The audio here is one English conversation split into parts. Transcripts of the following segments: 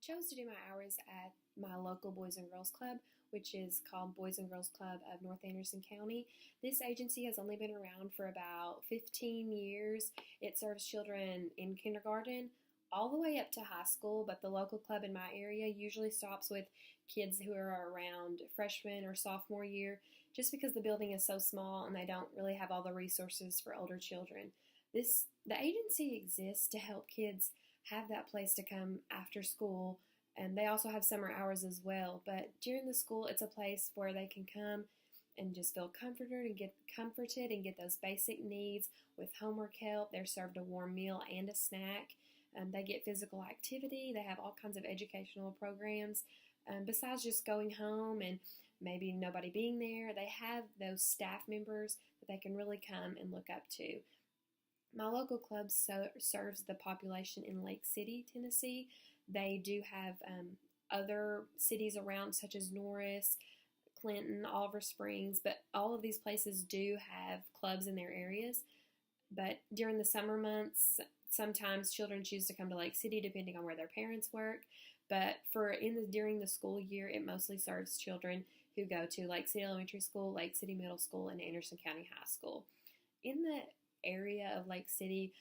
chose to do my hours at my local Boys and Girls Club, which is called Boys and Girls Club of North Anderson County. This agency has only been around for about 15 years. It serves children in kindergarten all the way up to high school, but the local club in my area usually stops with kids who are around freshman or sophomore year just because the building is so small and they don't really have all the resources for older children. The agency exists to help kids have that place to come after school, and they also have summer hours as well. But during the school, it's a place where they can come and just feel comforted and get those basic needs with homework help. They're served a warm meal and a snack. They get physical activity. They have all kinds of educational programs. Besides just going home and maybe nobody being there, they have those staff members that they can really come and look up to. My local club serves the population in Lake City, Tennessee. They do have other cities around, such as Norris, Clinton, Oliver Springs, but all of these places do have clubs in their areas. But during the summer months, sometimes children choose to come to Lake City depending on where their parents work. But during the school year, it mostly serves children who go to Lake City Elementary School, Lake City Middle School, and Anderson County High School. In the area of Lake City,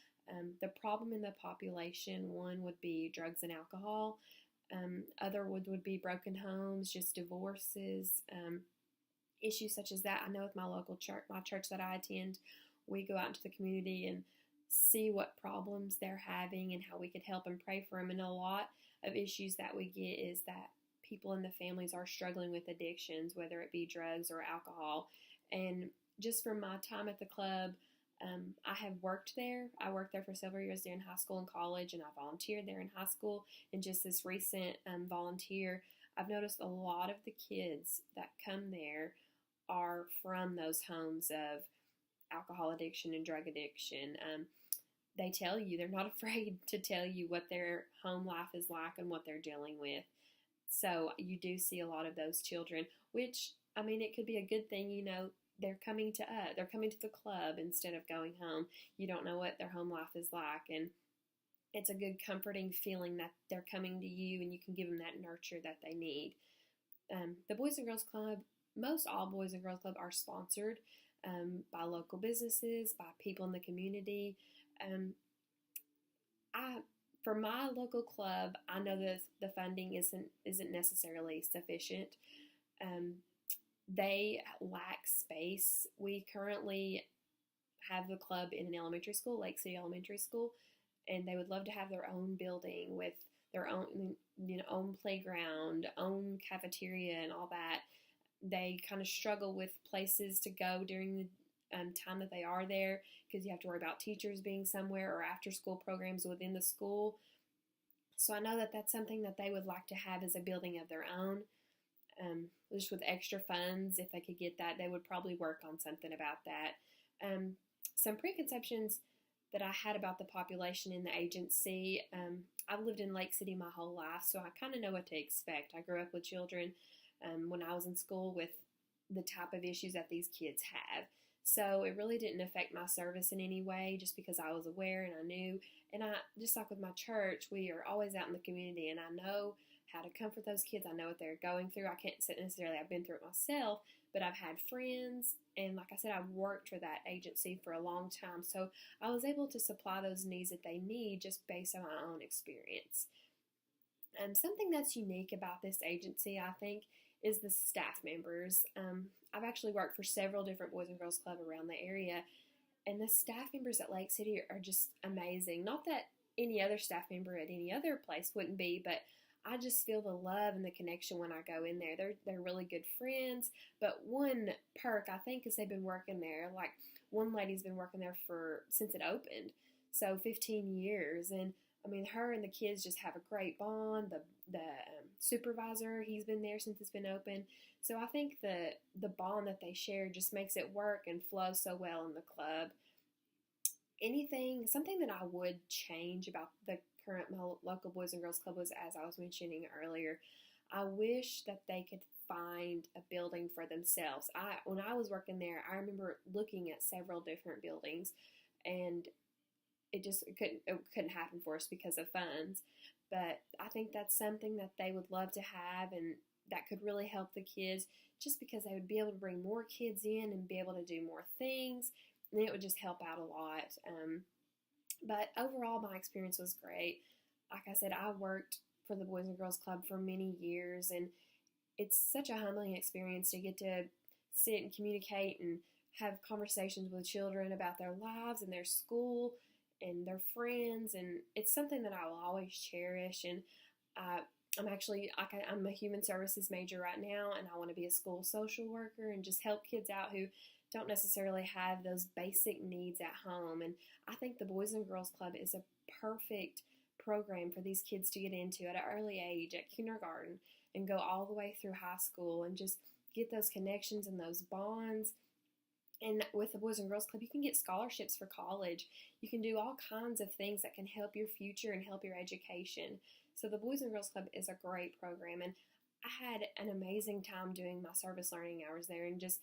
the problem in the population, one would be drugs and alcohol. Other would be broken homes, just divorces, issues such as that. I know with my local church, my church that I attend, we go out into the community and see what problems they're having and how we could help and pray for them. And a lot of issues that we get is that people in the families are struggling with addictions, whether it be drugs or alcohol. And just from my time at the club, I have worked there. I worked there for several years during high school and college, and I volunteered there in high school. And just this recent volunteer, I've noticed a lot of the kids that come there are from those homes of alcohol addiction and drug addiction. They tell you, they're not afraid to tell you what their home life is like and what they're dealing with. So you do see a lot of those children, which, I mean, it could be a good thing, they're coming to us. They're coming to the club instead of going home. You don't know what their home life is like, and it's a good comforting feeling that they're coming to you and you can give them that nurture that they need. The Boys and Girls Club, most all Boys and Girls Club are sponsored by local businesses, by people in the community. For my local club, I know that the funding isn't necessarily sufficient. They lack space. We currently have the club in an elementary school, Lake City Elementary School, and they would love to have their own building with their own playground, own cafeteria, and all that. They kind of struggle with places to go during the time that they are there because you have to worry about teachers being somewhere or after school programs within the school. So I know that that's something that they would like to have as a building of their own. Just with extra funds, if they could get that, they would probably work on something about that. Some preconceptions that I had about the population in the agency, I've lived in Lake City my whole life, so I kind of know what to expect. I grew up with children when I was in school with the type of issues that these kids have. So it really didn't affect my service in any way just because I was aware and I knew. And just like with my church, we are always out in the community and I know how to comfort those kids. I know what they're going through. I can't say necessarily I've been through it myself, but I've had friends. And like I said, I've worked for that agency for a long time. So I was able to supply those needs that they need just based on my own experience. Something that's unique about this agency, I think, is the staff members. I've actually worked for several different Boys and Girls Club around the area, and the staff members at Lake City are just amazing. Not that any other staff member at any other place wouldn't be, but I just feel the love and the connection when I go in there. They're really good friends, but one perk, I think, is they've been working there. Like, one lady's been working there since it opened, so 15 years, and I mean, her and the kids just have a great bond. The supervisor, he's been there since it's been open. So I think the bond that they share just makes it work and flow so well in the club. Something that I would change about the current local Boys and Girls Club was, as I was mentioning earlier, I wish that they could find a building for themselves. When I was working there, I remember looking at several different buildings, and it couldn't happen for us because of funds. but I think that's something that they would love to have, and that could really help the kids, just because they would be able to bring more kids in and be able to do more things, and it would just help out a lot. But overall, my experience was great. Like I said, I worked for the Boys and Girls Club for many years, and it's such a humbling experience to get to sit and communicate and have conversations with children about their lives and their school and their friends, and it's something that I will always cherish. And I'm a human services major right now, and I want to be a school social worker and just help kids out who don't necessarily have those basic needs at home. And I think the Boys and Girls Club is a perfect program for these kids to get into at an early age, at kindergarten, and go all the way through high school and just get those connections and those bonds. And with the Boys and Girls Club, you can get scholarships for college. You can do all kinds of things that can help your future and help your education. So the Boys and Girls Club is a great program, and I had an amazing time doing my service learning hours there and just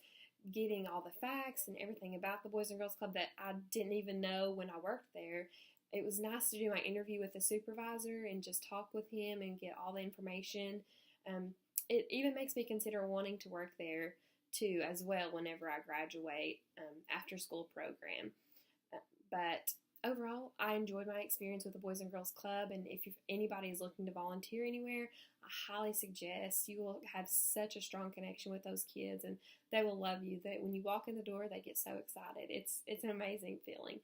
getting all the facts and everything about the Boys and Girls Club that I didn't even know when I worked there. It was nice to do my interview with the supervisor and just talk with him and get all the information. It even makes me consider wanting to work there too as well whenever I graduate after school program. But overall, I enjoyed my experience with the Boys and Girls Club, and if anybody is looking to volunteer anywhere, I highly suggest. You will have such a strong connection with those kids, and they will love you. That when you walk in the door, they get so excited. It's an amazing feeling.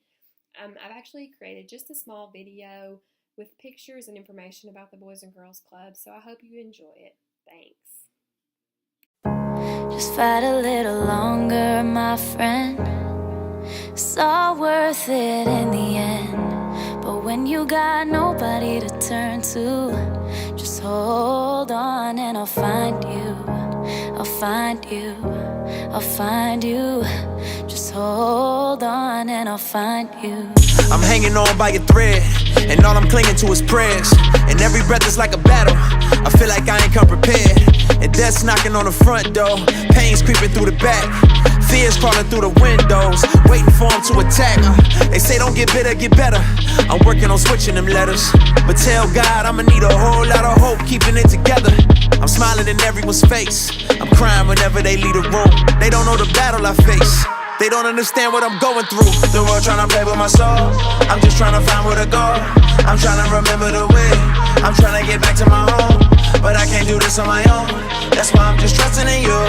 I've actually created just a small video with pictures and information about the Boys and Girls Club, so I hope you enjoy it. Thanks. Just fight a little longer, my friend. It's all worth it in the end. But when you got nobody to turn to, just hold on and I'll find you. I'll find you. I'll find you. Just hold on and I'll find you. I'm hanging on by a thread, and all I'm clinging to is prayers. And every breath is like a battle. I feel like I ain't come prepared. And death's knocking on the front door. Pain's creeping through the back. Fears crawling through the windows, waiting for them to attack. They say don't get bitter, get better. I'm working on switching them letters, but tell God I'ma need a whole lot of hope keeping it together. I'm smiling in everyone's face. I'm crying whenever they leave the room. They don't know the battle I face. They don't understand what I'm going through. The world trying to play with my soul. I'm just trying to find where to go. I'm trying to remember the way. I'm trying to get back to my home, but I can't do this on my own. That's why I'm just trusting in you,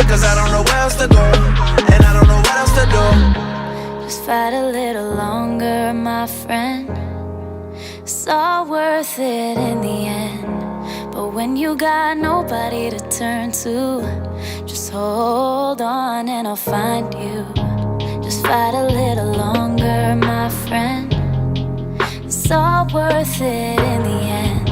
cause I don't know where else to go, and I don't know what else to do. Just fight a little longer, my friend. It's all worth it in the end. But when you got nobody to turn to, just hold on and I'll find you. Just fight a little longer, my friend. It's all worth it in the end.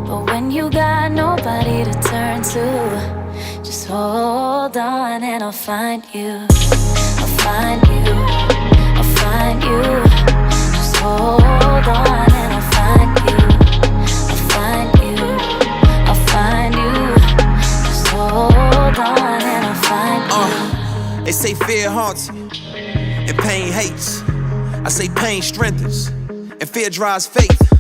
But when you got nobody to turn to, just hold on and I'll find you. I'll find you. I'll find you. Just hold on and I'll find you. I'll find you. I'll find you. Just hold on and I'll find you. They say fear haunts you and pain hates. I say pain strengthens and fear drives faith.